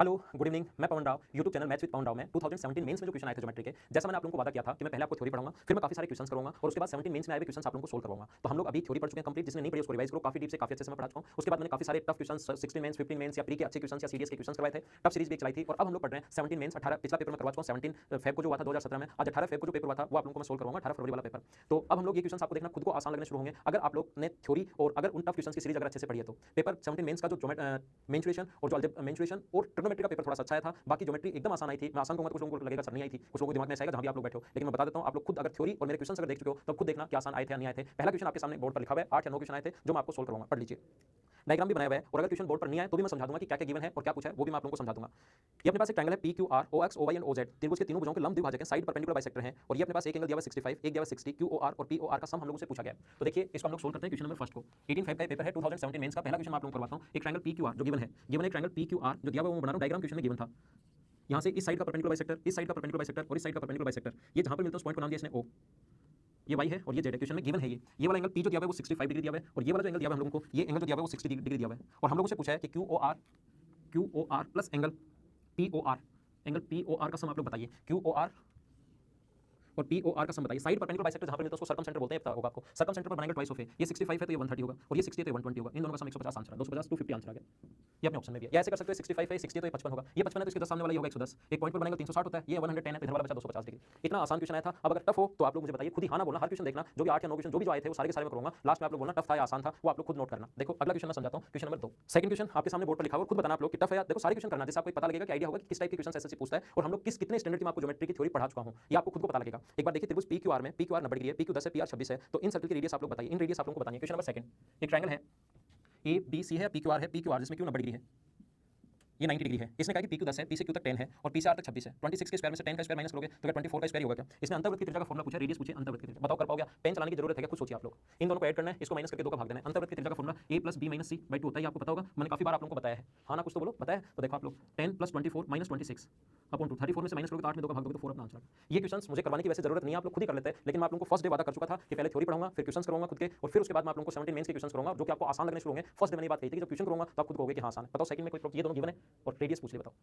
Hello good evening, मैं Pavan Rao, YouTube channel maths with Pavan Rao में 2017 mains में जो क्वेश्चन आए थे ज्योमेट्री के, जैसा मैंने आप लोगों को वादा किया था कि मैं पहले आपको थ्योरी पढ़ाऊंगा, फिर मैं काफी सारे क्वेश्चंस करूंगा और उसके बाद 17 मेंस में आए हुए क्वेश्चंस आप लोगों को सोल्व करवाऊंगा। तो हम लोग अभी थ्योरी पढ़ चुके हैं कंप्लीट, जिसने नहीं पढ़ी उसको रिवाइज करो, काफी डीप से काफी अच्छे से मैं पढ़ा चुका हूं। उसके बाद मैंने काफी सारे टफ क्वेश्चंस 16 मेंस 15 मेंस या प्री के अच्छे क्वेश्चंस या सीडीएस के क्वेश्चंस करवाए थे, टफ सीरीज भी चलाई थी। और अब हम लोग पढ़ रहे हैं 17 मेंस 18 पिछला पेपर में करवा चुका हूं 17 फेब को जो हुआ था 2017 में, आज 18 फेब को जो पेपर हुआ था वो आप लोगों को मैं सोल्व करवाऊंगा, 18 फरवरी वाला पेपर। तो अब हम लोग ये क्वेश्चंस आपको देखना खुद को आसान लगने शुरू होंगे अगर आप लोग ने थ्योरी और अगर उन टफ क्वेश्चंस की सीरीज अगर अच्छे से पढ़ी है तो। पेपर 17 मेंस का जो मेंसुरेशन और जो अलजेब्रा मेंसुरेशन और ट्रिग्नोमेट्री का पेपर थोड़ा सा अच्छा आया था, बाकी ज्योमेट्री एकदम आसान आई थी। मैं आसान कहूंगा तो कुछ लोगों को लगेगा सर नहीं आई थी, कुछ लोगों के दिमाग में ऐसा आएगा जहां भी आप लोग बैठे हो, लेकिन मैं बता देता हूं आप लोग खुद अगर थ्योरी और मेरे क्वेश्चंस अगर देख चुके हो तो खुद देखना कि आसान आए थे या नहीं आए थे। पहला क्वेश्चन आपके सामने बोर्ड पर लिखा हुआ है, 8 या 9 क्वेश्चन आए थे जो मैं आपको सोल्व करूंगा, पढ़ लीजिए। डायग्राम भी बनाया हुआ है और अगर क्वेश्चन बोर्ड पर नहीं आए तो भी मैं समझा दूंगा कि क्या क्या गिवन है और क्या पूछा है, वो भी मैं आप लोगों को समझा दूंगा। ये अपने पास एक ट्रायंगल है P Q R O X O Y and O Z, त्रिभुज के तीनों भुजाओं के लंब द्विभाजक हैं, साइड परपेंडिकुलर बाइसेक्टर हैं और ये अपने पास एक एंगल दिया हुआ 65, एक दिया हुआ 60, क्यू ओ आर और पी ओ आर का सम हम लोगों से पूछा गया है। तो देखिए इसको हम लोग सोल्व करते हैं। क्वेश्चन नंबर फर्स्ट को 18 फाइव का पेपर है 2017 मेंस का, पहला क्वेश्चन मैं आप लोगों को करवाता हूं। एक ट्रायंगल पी क्यू आर जो गिवन है, गिवन एक ट्रायंगल पी क्यू आर जो दिया हुआ वो बना रहा हूं, डायग्राम क्वेश्चन में गिवन था। यहां से इस साइड का परपेंडिकुलर बाइसेक्टर, इस साइड का परपेंडिकुलर बाइसेक्टर और इस साइड का परपेंडिकुलर बाइसेक्टर, ये जहां पर मिलता है उस पॉइंट को नाम दिया इसने ओ। ये y है और ये z है, क्वेश्चन में गिवन है। ये वाला एंगल p जो दिया हुआ है वो 65 डिग्री दिया हुआ है और ये वाला जो एंगल दिया हुआ है हम लोगों को, ये एंगल जो दिया हुआ है वो 60 डिग्री दिया हुआ है। और हम लोगों से पूछा है कि Q O R plus angle P O R, angle P O R का सम आप लोग बताइए। क्यू ओ आर और पी ओ आर का सम बताइए। साइड परपेंडिकुलर बाइसेक्टर जहां पर मिलता है उसको सर्कमसेंटर बोलते हैं, पता होगा आपको। सर्कमसेंटर पर बनाएंगे ट्वाइस ऑफ ए, ये 65 है तो ये 130 होगा और ये 60 है तो ये 120 होगा। इन दोनों का सम 150 आंसर है, 250 250 आंसर आ गया। ये अपने ऑप्शन में भी है, या ऐसे कर सकते हैं 65 है 60 है तो ये 55 होगा, ये 55 है तो इसके 10 सामने वाला ये होगा 110, एक पॉइंट पर बनेगा 360 होता है, ये 110 है तो इधर वाला बचा 250 डिग्री। इतना आसान क्वेश्चन आया था। अब अगर टफ हो तो आप लोग मुझे बताइए, खुद ही हाँ ना बोलना, हर क्वेश्चन देखना, जो भी 8 या 9 क्वेश्चन जो भी जो आए थे वो सारे के सारे मैं करूंगा, लास्ट में आप लोग बोलना टफ था या आसान था, वो आप लोग खुद नोट करना। देखो अगला क्वेश्चन मैं समझाता हूं, क्वेश्चन नंबर 2 सेकंड क्वेश्चन आपके सामने बोर्ड पर लिखा हुआ, खुद बताना आप लोग कि टफ है या, देखो सारे क्वेश्चन करना जिससे आपको पता लगेगा कि आइडिया होगा कि किस टाइप के क्वेश्चन एसएससी पूछता है और हम लोग कितने स्टैंडर्ड की मैं आपको ज्योमेट्री की थ्योरी पढ़ा चुका हूं, ये आपको खुद को पता लगेगा। एक बार देखिए त्रिभुज पी क्यू आर में, पी क्यू आर 90 डिग्री है, पी क्यू 10 है, पी आर 26 है, तो इन सर्कल की रेडियस आप लोग बताइए, इन रेडियस आप लोगों को बतानी है। क्वेश्चन नंबर सेकंड, एक ट्रायंगल है ए बी सी है, पी क्यू आर है, पी क्यू आर जिसमें क्यू 90 डिग्री है, ये 90 डिग्री है। इसने कहा कि पी क्यू 10 है, पी से क्यू तक 10 है और पी से आर तक 26 है। 26 के स्क्वायर में से 10 का स्क्वायर माइनस करोगे तो क्या 24 का स्क्वायर होगा क्या? इसने अंतर्वृत्त की त्रिज्या का फॉर्मूला पूछा, रेडियस पूछे, अंतर्वृत्त की त्रिज्या बताओ कर पाओगे? पेन चलाने की जरूरत है क्या? खुद सोचिए आप लोग। इन दोनों को ऐड करना है, इसको माइनस करके 2 का भाग देना है। अंतर्वृत्त की त्रिज्या का फॉर्मूला a + b - c/2 होता है, आपको पता होगा, मैंने काफी बार आप लोगों को बताया है। हाँ ना कुछ तो बोलो, बताया है तो देखो आप लोग 10 + 24 - 26 अपॉन 2, 34 में से माइनस करोगे तो 8 में 2 का भाग दोगे तो 4 अपना आंसर। ये क्वेश्चंस मुझे करवाने की वैसे जरूरत नहीं है, आप लोग खुद ही कर लेते हैं, लेकिन मैं आप लोगों को फर्स्ट डे वादा कर चुका था कि पहले थ्योरी पढ़ाऊंगा, फिर क्वेश्चंस करूंगा खुद के और फिर उसके बाद मैं आप लोगों को 17 मेंस के क्वेश्चंस करूंगा जो कि आपको आसान लगने शुरू होंगे। फर्स्ट डे मैंने बात कही थी कि जब क्वेश्चन करूंगा तो आप खुद कहोगे कि हाँ आसान है। बताओ सेकंड में कोई ये दोनों गिवन है और रेडियस पूछ ले, बताओ।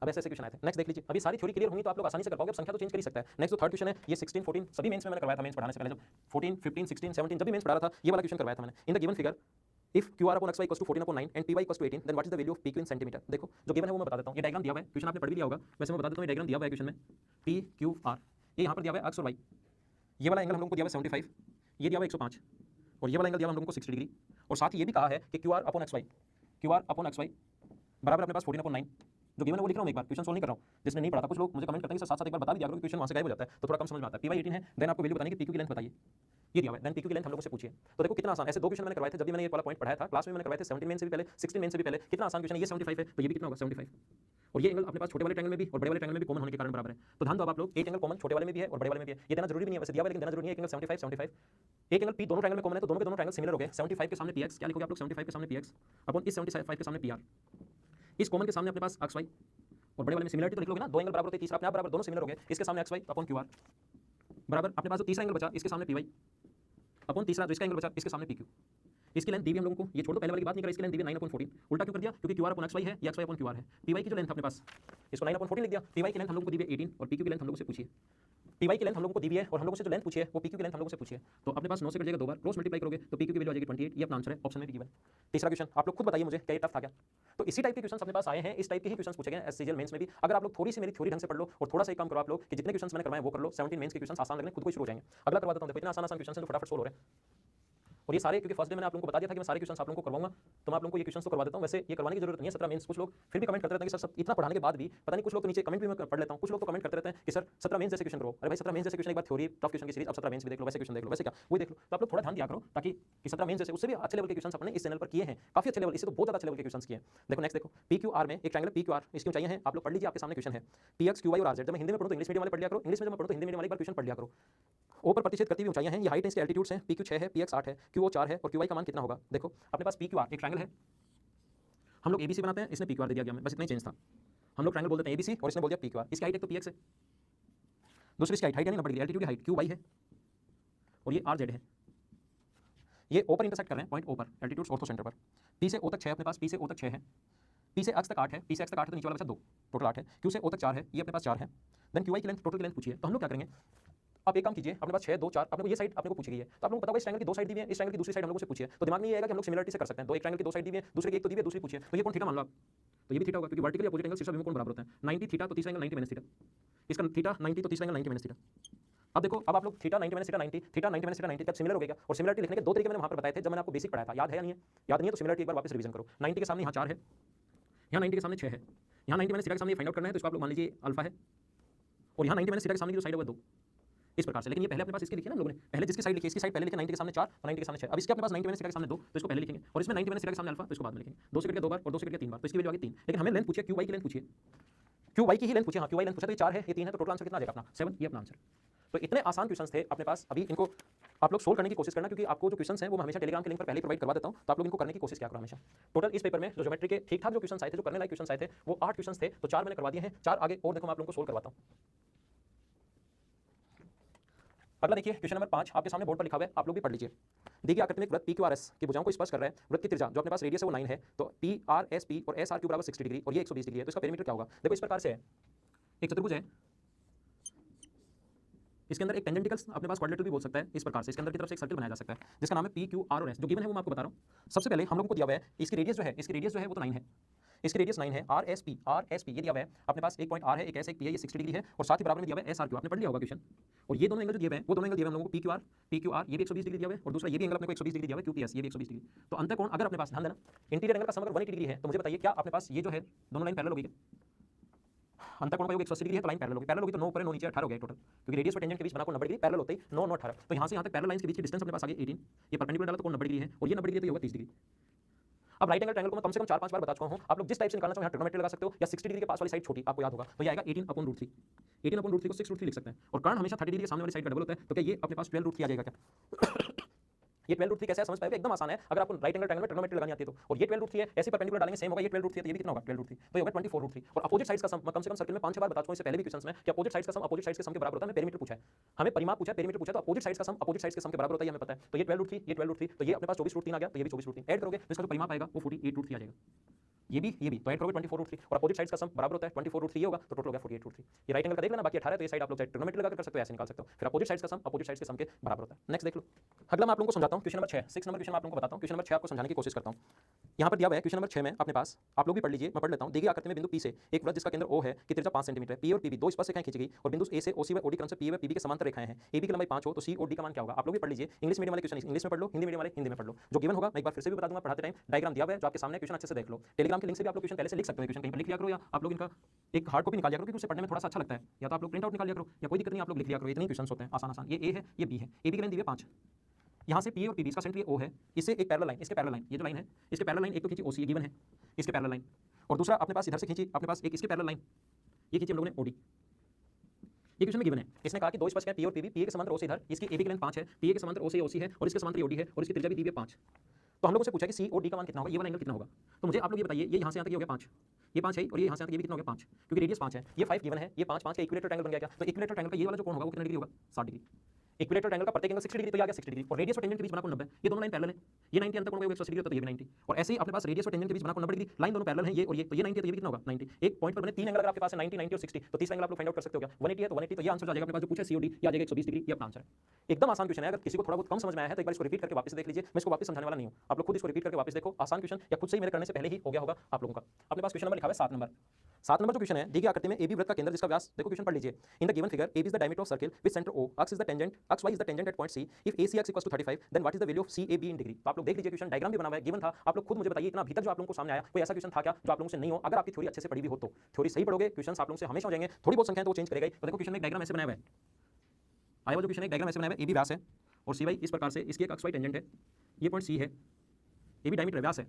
अब ऐसे क्वेश्चन आए थे। नेक्स्ट देख लीजिए, अभी सारी थ्योरी क्लियर होंगी तो आप लोग आसानी से कर पाओगे, अब संख्या तो चेंज कर ही सकता है। नेक्स्ट जो थर्ड क्वेश्चन है, ये 16 14 सभी मेंस में मैंने करवाया था, मेंस पढ़ाने से पहले जब 14 15 16 17 जब भी मेंस पढ़ा रहा था ये वाला क्वेश्चन करवाया था मैंने। In the given figure if Q R upon X Y equals to 14/9 and P Y equals to 18 then what is the value of P Q in centimetre. देखो जो गिवन है वो मैं बता देता हूं, ये डायग्राम दिया हुआ है, क्वेश्चन आपने पढ़ भी लिया होगा, वैसे मैं बता देता हूं। ये डायग्राम दिया हुआ है क्वेश्चन में, पी क्यू आर, ये यहां पर दिया हुआ है एक्स और वाई, ये वाला एंगल हम लोगों को दिया हुआ है 75, ये दिया हुआ है 105 और ये वाला एंगल दिया हुआ हम लोगों को 60 डिग्री। और साथ ही ये भी कहा है कि Q R upon X Y, Q R upon X Y बराबर अपने पास 14/9, जो गिवन है वो लिख रहा हूं, एक बार क्वेश्चन सोल्व नहीं कर रहा हूं। जिसने नहीं पढ़ा था, कुछ लोग मुझे कमेंट करते हैं कि सर साथ-साथ एक बार बता भी दिया करो, क्वेश्चन वहां से गायब हो जाता है तो थोड़ा कम समझ में आता है। पी वाई 18 है, देन आपको वैल्यू बतानी है कि पी क्यू की लेंथ बताइए, ये दिया हुआ है, देन पी क्यू की लेंथ हम लोगों से पूछिए। तो देखो कितना आसान, ऐसे दो क्वेश्चन मैंने करवाए थे जब भी मैंने ये वाला पॉइंट पढ़ाया था, क्लास में मैंने करवाए थे 17 मेन से भी पहले, 16 मेन से भी पहले। कितना आसान क्वेश्चन है, ये 75 है तो ये भी कितना होगा 75 और ये एंगल अपने पास छोटे वाले ट्रायंगल में भी और बड़े वाले ट्रायंगल में भी कॉमन होने के कारण बराबर है। तो ध्यान दो अब आप लोग, एक एंगल कॉमन छोटे वाले में भी है और बड़े वाले में भी है, ये देना जरूरी भी नहीं है, वैसे दिया हुआ है लेकिन देना जरूरी नहीं है। एक एंगल 75 75, एक एंगल पी दोनों ट्रायंगल में कॉमन है तो दोनों के दोनों ट्रायंगल सिमिलर हो गए। 75 के सामने px क्या लिखोगे आप लोग, 75 के सामने px अपॉन इस 75 के सामने pr, इस कॉमन के सामने अपने पास xy और बड़े वाले में सिमिलरिटी तो लिख लोगे ना, दो एंगल बराबर होते हैं, तीसरा अपने आप बराबर, दोनों सिमिलर हो गए। इसके सामने xy अपॉन qr बराबर अपने पास जो तीसरा एंगल बचा इसके सामने py अपॉन तीसरा जो इसका एंगल बचा इसके सामने pq। इसकी लेंथ दी भी हम लोगों को, ये छोड़ दो पहले वाली की बात नहीं कर, इसकी लेंथ दी है 9/14। उल्टा क्यों कर दिया, क्योंकि qr अपॉन xy है, ये xy अपॉन qr है। py की जो लेंथ अपने पास इसको 9/14 लिख दिया। py की लेंथ हम लोगों को दी है 18 और pq की लेंथ हम लोगों से पूछिए। py की लेंथ हम लोगों को दी है और हम लोगों से जो लेंथ पूछी है वो pq की लेंथ हम लोगों से पूछिए। तो अपने पास 9 से कट जाएगा, दो बार क्रॉस मल्टीप्लाई करोगे तो pq की वैल्यू आ जाएगी 28, ये अपना आंसर है, ऑप्शन में भी गिवन। तीसरा क्वेश्चन आप लोग खुद बताइए मुझे, क्या ये टफ था क्या? तो इसी टाइप के क्वेश्चंस अपने पास आए हैं, इस टाइप के ही क्वेश्चंस पूछे गए एससीजीएल मेंस में भी। अगर आप लोग थोड़ी सी मेरी थ्योरी ढंग से पढ़ लो और थोड़ा सा एक काम करो आप लोग कि जितने क्वेश्चंस मैंने करवाए वो कर लो, 17 मेंस के क्वेश्चंस आसान लगने खुद को शुरू हो जाएंगे। अगला करवा देता हूं, देखो इतना आसान क्वेश्चन है तो फटाफट सोल्व हो रहे हैं। और ये सारे क्योंकि फर्स्ट डे मैंने आप लोगों को बता दिया था कि मैं सारे क्वेश्चंस आप लोगों को करवाऊंगा, तो मैं आप लोगों को ये क्वेश्चंस तो करवा देता हूं। वैसे ये करवाने की जरूरत नहीं है 17 मेंस। कुछ लोग फिर भी कमेंट करते रहते हैं कि सर इतना पढ़ाने के बाद भी पता नहीं, कुछ लोग तो नीचे कमेंट भी मैं पढ़ लेता हूं, कुछ लोग तो कमेंट करते रहते हैं कि सर 17 मेंस जैसे क्वेश्चन करो। अरे भाई 17 मेंस जैसे क्वेश्चन एक बार थ्योरी टफ क्वेश्चन की सीरीज, अब 17 मेंस भी देख लो, वैसे क्वेश्चन देख लो, वैसे क्या वही देख लो। तो आप लोग थोड़ा ध्यान दिया करो ताकि 17 मेंस जैसे उससे भी अच्छे लेवल के क्वेश्चंस अपने इस चैनल पर किए हैं, काफी अच्छे लेवल, इससे तो बहुत ज्यादा अच्छे लेवल के क्वेश्चंस किए हैं। देखो नेक्स्ट देखो, PQR में एक ट्रायंगल PQR, इसकी ऊंचाइयां हैं आप लोग पढ़ लीजिए, आपके सामने क्वेश्चन है PX QY और RZ। जब मैं हिंदी में पढ़ूं तो इंग्लिश मीडियम वाले पढ़ लिया करो, इंग्लिश में जब मैं पढ़ूं तो हिंदी मीडियम वाले एक बार क्वेश्चन पढ़ लिया करो। ओ पर प्रतिच्छेद करती हुई ऊंचाइयां हैं, ये हाइट है, इसके एल्टीट्यूड्स हैं, PQ 6 है, PX 8 है, QO 4 है और QY का मान कितना होगा। देखो अपने पास PQR एक ट्रायंगल है, हम लोग ABC बनाते हैं, इसने PQR दे दिया गया हमें, बस इतना ही चेंज था। हम लोग ट्रायंगल बोल देते हैं ABC और इसने बोल दिया PQR। इसकी हाइट एक तो PX है, दूसरी इसकी हाइट है नहीं 90 डिग्री, एल्टीट्यूड की हाइट QY है और ये RZ है। ये O पर इंटरसेक्ट कर रहे हैं, पॉइंट O पर, एल्टीट्यूड्स ऑर्थो सेंटर पर। P से O तक 6 अपने पास, P से O तक 6 है, पी से एक्स तक 8 है, पी से एक्स तक 8 है तो नीचे वाला बचा 2, टोटल 8 है। क्यू से ओ तक 4 है, ये अपने पास 4 है। देन क्यू आई की लेंथ, टोटल की लेंथ पूछिए, तो हम लोग क्या करेंगे, आप एक काम कीजिए, अपने पास 6 2 4 अपने को ये साइड अपने को पूछी गई है, तो आप लोगों को पता होगा इस ट्रायंगल की दो साइड दी हुई है, इस ट्रायंगल की दूसरी साइड हम लोगों से पूछिए, तो दिमाग में ये आएगा कि हम लोग सिमिलरिटी से कर सकते हैं। तो एक ट्रायंगल की दो साइड दी हुई है, दूसरे की एक तो दी हुई है, दूसरी पूछिए, तो ये कोण थीटा मान लो आप, तो ये भी थीटा होगा क्योंकि वर्टिकली अपोजिट एंगल शीर्ष अभिमुख कोण बराबर होता है। 90 थीटा तो तीसरा एंगल 90 माइनस थीटा, इसका थीटा 90 तो तीसरा एंगल 90 माइनस थीटा। अब देखो, अब आप लोग theta 90 minus theta 90, theta 90 minus theta 90 क्या सिमिलर हो गया? और सिमिलरिटी लिखने के दो तरीके मैंने वहां पर बताए थे जब मैंने आपको बेसिक पढ़ाया था, याद है या नहीं है? याद नहीं है तो सिमिलरिटी एक बार वापस रिवीजन करो। 90 के सामने यहाँ 4 है, यहाँ 90 के सामने 6 है, यहाँ 90 माइनस थीटा के सामने फाइंड आउट करना है, तो इसको आप लोग मान लीजिए अल्फा है, और यहाँ 90 माइनस थीटा के सामने की जो साइड है वो 2, इस प्रकार से। लेकिन ये पहले अपने पास इसके लिखे ना हम लोगों ने, पहले जिसकी साइड लिखी इसकी साइड पहले लिखे 90 के सामने 4 और 90 के सामने 6। अब इसके अपने पास 90 माइनस थीटा के सामने 2 तो इसको पहले लिखेंगे, और इसमें 90 माइनस थीटा के सामने अल्फा तो इसको बाद में लिखेंगे। 2 से कट गया 2 बार और 2 से कट गया 3 बार, तो इसकी वैल्यू आ गई 3। लेकिन हमें लेंथ पूछिए, क्यू वाई की लेंथ पूछिए, क्यू वाई की ही लेंथ पूछिए। हाँ, क्यू वाई लेंथ पूछा तो ये 4 है, ये 3 है, तो टोटल आंसर कितना आ जाएगा अपना 7, ये अपना आंसर। तो इतने आसान क्वेश्चंस थे अपने पास, अभी इनको आप लोग सोल्व करने की कोशिश करना, क्योंकि आपको जो क्वेश्चंस हैं वो मैं हमेशा टेलीग्राम के लिंक पर पहले प्रोवाइड करवा देता हूं, तो आप लोग इनको करने की कोशिश किया करो हमेशा। टोटल इस पेपर में जो ज्योमेट्री के ठीक ठाक जो क्वेश्चंस आए थे, जो करने लायक क्वेश्चंस आए थे, वो 8 क्वेश्चंस थे, तो 4 मैंने करवा दिए हैं, 4 आगे और देखो मैं आप लोगों को सोल्व करवाता हूं। अगला देखिए क्वेश्चन नंबर 5 आपके सामने बोर्ड पर लिखा हुआ है, आप लोग भी पढ़ लीजिए। देखिए आकृति में एक वृत्त पी क्यू आर एस की भुजाओं को स्पर्श कर रहा है, वृत्त की त्रिज्या जो अपने पास रेडियस है वो 9 है, तो पी आर एस पी और एस आर क्यू बराबर 60 डिग्री और ये 120 डिग्री है, तो इसका पेरीमीटर क्या होगा? देखो इस प्रकार से है, एक चतुर्भुज है, इसके अंदर एक टेंजेंटिकल अपने पास क्वाड्रेटिक भी बोल सकता है इस प्रकार से, इसके अंदर की तरफ से एक सर्कल बनाया जा सकता है जिसका नाम है पी क्यू आर और एस, जो गिवन है वो मैं आपको बता रहा हूँ। सबसे पहले हम लोगों को दिया हुआ है इसकी रेडियस जो है, इसकी रेडियस जो है वो तो 9 है, इसकी रेडियस 9 है, आर एस पी ये दिया हुआ है अपने पास, एक पॉइंट आर है, एक एस एक पी है, ये 60 डिग्री है, और साथ ही बराबर में दिया हुआ है एस आर क्यू, आपने पढ़ लिया होगा क्वेश्चन। और ये दोनों एंगल जो दिए हुए हैं वो दोनों एंगल दिए हुए हैं हम लोगों को, पी क्यू आर ये भी 120 डिग्री दिया हुआ है, और दूसरा ये भी एंगल अपने को 120 डिग्री दिया हुआ है, क्यू पी एस ये भी 120 डिग्री। तो अंतःकोण अगर अपने पास, ध्यान देना, इंटीरियर एंगल का सम अगर 180 डिग्री है, तो मुझे बताइए क्या अपने पास ये जो है दोनों लाइन पैरेलल होगी? अंतःकोण का योग 180 डिग्री है तो लाइन पैरेलल होगी, पैरेलल होगी तो 9 ऊपर 9 नीचे 18 हो गया टोटल, क्योंकि रेडियस और टेंजेंट के बीच बना कोण 90 डिग्री, पैरेलल होते ही 9 9 18, तो यहाँ से यहाँ तक पैरेलल लाइंस के बीच की डिस्टेंस अपने पास आ गई 18, ये परपेंडिकुलर डाला तो कोण 90 डिग्री है, और ये 90 डिग्री तो ये होगा 30 डिग्री। अब राइट एंगल ट्रायंगल को मैं कम से कम 4-5 बार बता चुका हूँ, आप लोग जिस टाइप से निकालना चाहो यहाँ ट्रिग्नोमेट्री लगा सकते हो, या 60 डिग्री के पास वाली साइड छोटी आपको याद होगा तो ये आएगा 18/√3, 18/√3 को 6√3 लिख सकते हैं, और कर्ण हमेशा 30 डिग्री के सामने वाली साइड का डबल होता है, तो क्या ये अपने पास 12√3 आ जाएगा क्या? ये 12√3 कैसे है समझ पाएंगे? एकदम आसान है, अगर आपको राइट एंगल ट्रायंगल में ट्रिग्नोमेट्री लगानी आती है तो। और ये 12√3 है, ऐसे परपेंडिकुलर डालेंगे सेम होगा, ये 12√3 है तो ये भी कितना होगा 12√3, तो ये होगा 24√3। और अपोजिट साइड्स का सम मैं कम से कम सर्कल में 5-6 बार बता चुका हूं इससे पहले भी क्वेश्चंस में कि अपोजिट साइड्स का सम अपोजिट साइड्स के सम के बराबर होता है। हमें पेरीमीटर पूछा है, हमें परिमाप पूछा है, पेरीमीटर पूछा है, तो अपोजिट साइड्स का सम अपोजिट साइड्स के सम के बराबर होता है, हमें पता है। तो ये 12√3 ये 12√3, तो ये अपने पास 24√3 आ गया, तो ये भी 24√3 ऐड करोगे तो इसका जो परिमाप आएगा वो 48√3 आ जाएगा, ये भी तो ऐड करोगे 24√3, और अपोजिट साइड्स का सम बराबर होता है 24√3 ये होगा, तो टोटल हो गया 48√3। ये राइट एंगल का देख लेना, बाकी 18 है तो ये साइड आप लोग चाहे ट्रिग्नोमेट्री लगा कर सकते हो, ऐसे निकाल सकते हो, फिर अपोजिट साइड्स का सम अपोजिट साइड्स के सम के बराबर होता है। नेक्स्ट देख लो, अगला मैं आप लोगों को समझाता हूं क्वेश्चन नंबर 6 नंबर क्वेश्चन आप लोगों को बताता हूं, क्वेश्चन नंबर 6 आपको समझाने की कोशिश करता हूं। यहाँ पर दिया हुआ है क्वेश्चन नंबर 6 में अपने पास, आप लोग भी पढ़ लीजिए, मैं पढ़ लेता हूं। देखिए आकृति में बिंदु पी से एक वृत्त जिसका केंद्र ओ है की त्रिज्या 5 सेंटीमीटर है, पी और पीबी दो स्पर्श रेखाएं खींची गई, और बिंदु ए से ओसी व ओडी क्रम से पी व पीबी के समांतर रेखाएं हैं, एबी की लंबाई 5 हो तो सी और डी का मान क्या होगा? आप लोग भी पढ़ लीजिए, इंग्लिश मीडियम वाले क्वेश्चन इंग्लिश में पढ़ लो, हिंदी मीडियम वाले हिंदी में पढ़ लो, जो गिवन होगा मैं एक बार फिर से भी बता दूंगा पढ़ाते टाइम, डायग्राम दिया हुआ है जो आपके सामने, क्वेश्चन अच्छे से देख लो, टेलीग्राम के लिंक से भी आप लोग क्वेश्चन पहले से लिख सकते हो, क्वेश्चन कहीं पर लिख लिया करो, या आप लोग इनका एक हार्ड कॉपी निकाल लिया करो, क्योंकि उसे पढ़ने में थोड़ा सा अच्छा लगता है, या तो आप लोग प्रिंट आउट निकाल लिया करो, या कोई दिक्कत नहीं आप लोग लिख लिया करो, इतने क्वेश्चन होते हैं आसान, ये ए है ये बी है, ए बी की लाइन दी है 5, यहाँ से पी और पीबी इसका सेंटर ये ओ है, इससे एक पैरेलल लाइन, इसके पैरेलल लाइन, ये जो लाइन है इसके पैरेलल लाइन एक तो खींची ओसी गिवन है, इसके पैरेलल लाइन, और दूसरा अपने पास इधर से खींची अपने पास एक इसके पैरेलल लाइन, ये खींची हम लोगों ने ओडी, ये क्वेश्चन में गिवन है। इसने कहा कि दो स्पर्श हैं पी और पीबी, पी के समांतर ओ से इधर, इसकी एबी की लेंथ 5 है, पी के समांतर ओ से ओसी है, और इसके समांतर ओडी है, और इसकी त्रिज्या भी दी है 5। तो हम लोगों से पूछा कि सी और डी का मान कितना होगा, ये वाला एंगल कितना होगा? तो मुझे आप लोग ये बताइए, ये यहाँ से यहाँ तक ये हो गया 5, ये 5 है, और ये यहाँ से यहाँ तक ये भी कितना हो गया 5, क्योंकि रेडियस 5 है, ये 5 गिवन है, ये 5 5 का इक्विलेटरल ट्रायंगल बन गया क्या? तो इक्विलेटरल ट्रायंगल का ये वाला जो कोण होगा वो कितना डिग्री होगा? 60 डिग्री। इक्विलेटरल ट्रायंगल का प्रत्येक एंगल 60 डिग्री, तो ये आ गया 60 डिग्री, और रेडियस और टेंजेंट के बीच बना कोण 90, ये दोनों लाइन पैरेलल है, ये 90 अंतर कोण होगा 180 डिग्री, तो ये भी 90, और ऐसे ही अपने पास रेडियस और टेंजेंट के बीच बना कोण 90 डिग्री, लाइन दोनों पैरेलल है ये और ये, तो ये 90 है तो ये भी कितना होगा 90। एक पॉइंट पर बने तीन एंगल अगर आपके पास है 90 90 और 60, तो तीसरा एंगल आप लोग फाइंड आउट कर सकते हो क्या? 180 है तो 180, तो ये आंसर आ जाएगा अपने पास जो पूछा सीओडी, ये आ जाएगा 120 डिग्री, ये अपना आंसर है। एकदम आसान क्वेश्चन है, अगर किसी को थोड़ा बहुत कम समझ में आया है तो एक बार इसको रिपीट करके वापस देख लीजिए, मैं इसको वापस समझाने वाला नहीं हूं, आप लोग खुद इसको रिपीट करके वापस देखो, आसान क्वेश्चन या खुद से ही मेरे करने से पहले ही हो गया होगा आप लोगों का। अपने पास क्वेश्चन नंबर लिखा है 7 नंबर जो क्वेश्चन है, देखिए आकृति में एबी वृत्त का केंद्र जिसका व्यास, देखो क्वेश्चन पढ़ लीजिए, in the given figure AB is the diameter of circle with centre O, x is the tangent, xy is the tangent at point C, if ACX equals to 35 then what is the value of CAB in degree. तो आप लोग देख लीजिए, question diagram भी बना हुआ है, given था, आप लोग खुद मुझे बताइए इतना भीतर जो आप लोगों को सामने आया कोई ऐसा क्वेश्चन था क्या जो आप लोगों से नहीं हो? अगर आपकी थ्योरी अच्छे से पढ़ी भी हो तो थ्योरी सही पढ़ोगे, क्वेश्चन आप लोगों से हमेशा हो जाएंगे, थोड़ी बहुत संख्या तो वो चेंज करेगा ही। तो देखो क्वेश्चन में एक डायग्राम ऐसे बनाया हुआ है, आया वो जो क्वेश्चन एक डायग्राम ऐसे बनाया हुआ है, AB व्यास है और CY इस प्रकार से, इसकी एक xy टेंजेंट है, ये पॉइंट C है, AB डायमीटर व्यास है,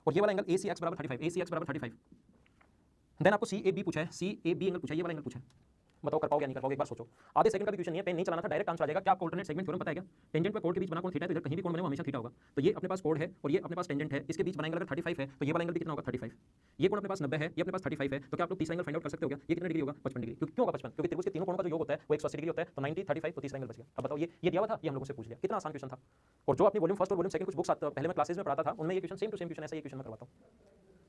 और ये वाला एंगल ACX बराबर 35, ACX बराबर 35, देन आपको CAB पूछा है, CAB एंगल पूछा है, ये वाला एंगल पूछा है, बताओ कर पाओगे या नहीं कर पाओगे? एक बार सोचो, आधे सेकंड का भी क्वेश्चन नहीं है, पेन नहीं चलाना था, डायरेक्ट आंसर आ जाएगा। क्या आपको अल्टरनेट सेगमेंट थ्योरम पता है क्या? टेंजेंट पे कोण के बीच बना कोण थीटा है, तो इधर कहीं भी कोण बने वो हमेशा थीटा होगा, तो ये अपने पास कोण है और ये अपने पास टेंजेंट है, इसके बीच बना एंगल अगर 35 है तो ये वाला एंगल भी कितना होगा 35, ये कोण अपने पास 90 है, ये अपने पास 35 है, तो क्या आप लोग तीसरा एंगल फाइंड आउट कर सकते हो क्या? ये कितना डिग्री होगा? 55 डिग्री। क्यों होगा 55? क्योंकि त्रिभुज के तीनों कोणों का जो योग होता है वो 180 डिग्री होता है, तो 90 35 तो तीसरा एंगल बच गया। अब बताओ, ये दिया हुआ था, ये हम लोगों से पूछ लिया, कितना आसान क्वेश्चन था। और जो अपनी वॉल्यूम फर्स्ट और वॉल्यूम सेकंड कुछ बुक्स पहले मैं क्लासेस में पढ़ाता था उनमें ये question same to same question ऐसा ये क्वेश्चन मैं करवाता हूं।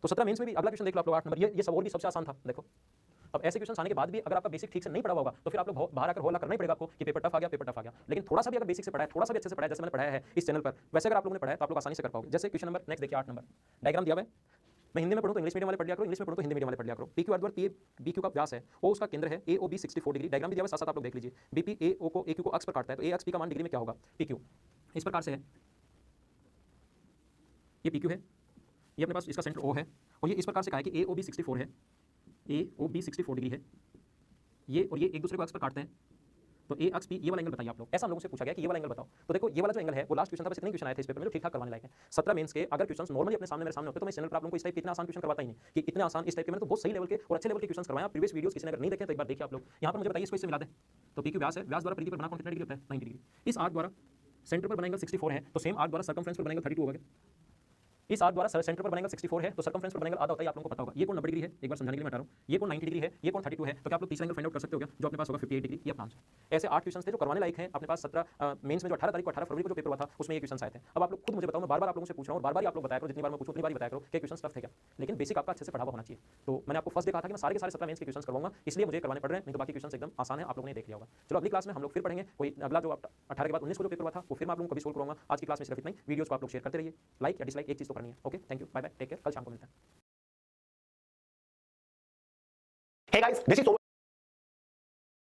तो 17 मेंस में भी अगला क्वेश्चन देख लो आप लोग 8 नंबर, ये सब और भी सबसे आसान था। देखो अब ऐसे क्वेश्चन आने के बाद भी अगर आपका बेसिक ठीक से नहीं पढ़ा होगा तो फिर आप लोग बाहर आकर हॉल करना ही पड़ेगा आपको कि पेपर टफ आ गया, पेपर टफ आ गया। लेकिन थोड़ा सा भी अगर बेसिक से पढ़ा है, थोड़ा सा भी अच्छे से पढ़ा है, जैसे मैंने पढ़ाया है इस चैनल पर, वैसे अगर आप लोगों ने पढ़ा है तो आप लोग आसानी से कर पाओगे। जैसे क्वेश्चन नंबर नेक्स्ट देखिए 8 नंबर, डायग्राम दिया हुआ है। मैं हिंदी में पढ़ूं तो इंग्लिश मीडियम वाले पढ़ लिया करो, इंग्लिश में पढ़ूं तो हिंदी मीडियम वाले पढ़ लिया करो। PQ अर्धवर्ग BQ का व्यास है, ओ उसका केंद्र है, AOB 64 डिग्री, डायग्राम भी दिया हुआ है, साथ साथ आप लोग देख लीजिए। BP AO को AQ को अक्ष पर काटता है तो A अक्ष P का मान डिग्री में क्या होगा, PQ इस प्रकार से है। ये PQ है, ये अपने पास इसका सेंटर O है, और ये इस प्रकार से कहा है कि AOB 64 है, AOB 64 डिग्री है, ये और ये एक दूसरे को अक्ष पर काटते हैं, तो A अक्ष P, ये वाला एंगल बताइए आप लोग। ऐसा हम लोगों से पूछा गया कि ये वाला एंगल बताओ। तो देखो ये वाला जो एंगल है वो लास्ट क्वेश्चन था, बस इतने क्वेश्चन आए थे इस पेपर में जो ठीक ठाक करवाने लायक है। 17 मेंस के अगर क्वेश्चंस नॉर्मली अपने सामने मेरे सामने होते तो मैं इस चैनल पर आप लोगों को इस टाइप के इतना आसान क्वेश्चन करवाता ही नहीं कि इतने आसान इस टाइप के। मैंने तो बहुत सही लेवल के और अच्छे लेवल के क्वेश्चंस करवाए। प्रीवियस वीडियोस किसी ने अगर नहीं देखे तो एक बार देखिए आप लोग। यहाँ पर मुझे बताइए इसको इससे मिला दें तो PQ व्यास है, व्यास द्वारा परिधि पर बना कोण कितना डिग्री होता है, 90 डिग्री। इस आर्क द्वारा सेंटर पर बना एंगल 64 है तो सेम आर्क द्वारा सर्कमफ्रेंस पर बना एंगल 32 होगा। इस आर्क द्वारा सेंटर पर बनेगा 64 है तो सर्कमफ्रेंस पर बनेगा आधा होता है, आप लोगों को पता होगा। ये कोण 90 डिग्री है, एक बार समझाने के लिए मैं बता रहा हूं। ये कोण 90 डिग्री है, ये कोण 32 है, तो क्या आप लोग तीसरा एंगल फाइंड आउट कर सकते हो क्या, जो अपने पास होगा 58 डिग्री। ये अपना आंसर। ऐसे 8 क्वेश्चन थे जो करवाने लायक हैं अपने पास। 17 मेंस में जो 18 तारीख को 18 फरवरी को जो पेपर हुआ था उसमें ये क्वेश्चन आए थे। अब आप लोग खुद मुझे बताओ, मैं बार बार आप लोगों से पूछ रहा हूं और बार बार आप लोग बताया करो, जितनी बार मैं पूछूं उतनी बार बताया करो कि क्वेश्चन टफ थे क्या, लेकिन बेसिक आपका अच्छे से पढ़ा हुआ होना चाहिए। तो मैंने आपको फर्स्ट डे कहा था कि मैं सारे के सारे 17 मेंस के क्वेश्चन करवाऊंगा, इसलिए मुझे करवाने पड़ रहे हैं, नहीं तो बाकी क्वेश्चन एकदम आसान है, आप लोगों ने देख लिया होगा। चलो अगली क्लास में हम लोग फिर पढ़ेंगे कोई अगला जो 18 के बाद 19 को जो पेपर हुआ था वो फिर मैं आप लोगों को भी सोल्व करूंगा। आज की क्लास में सिर्फ इतना ही। वीडियोस को आप लोग शेयर करते रहिए, लाइक या डिसलाइक एक चीज तो करनी है। Okay, thank you, bye bye, take care, कल शाम को मिलते हैं। Hey guys, this is Soman.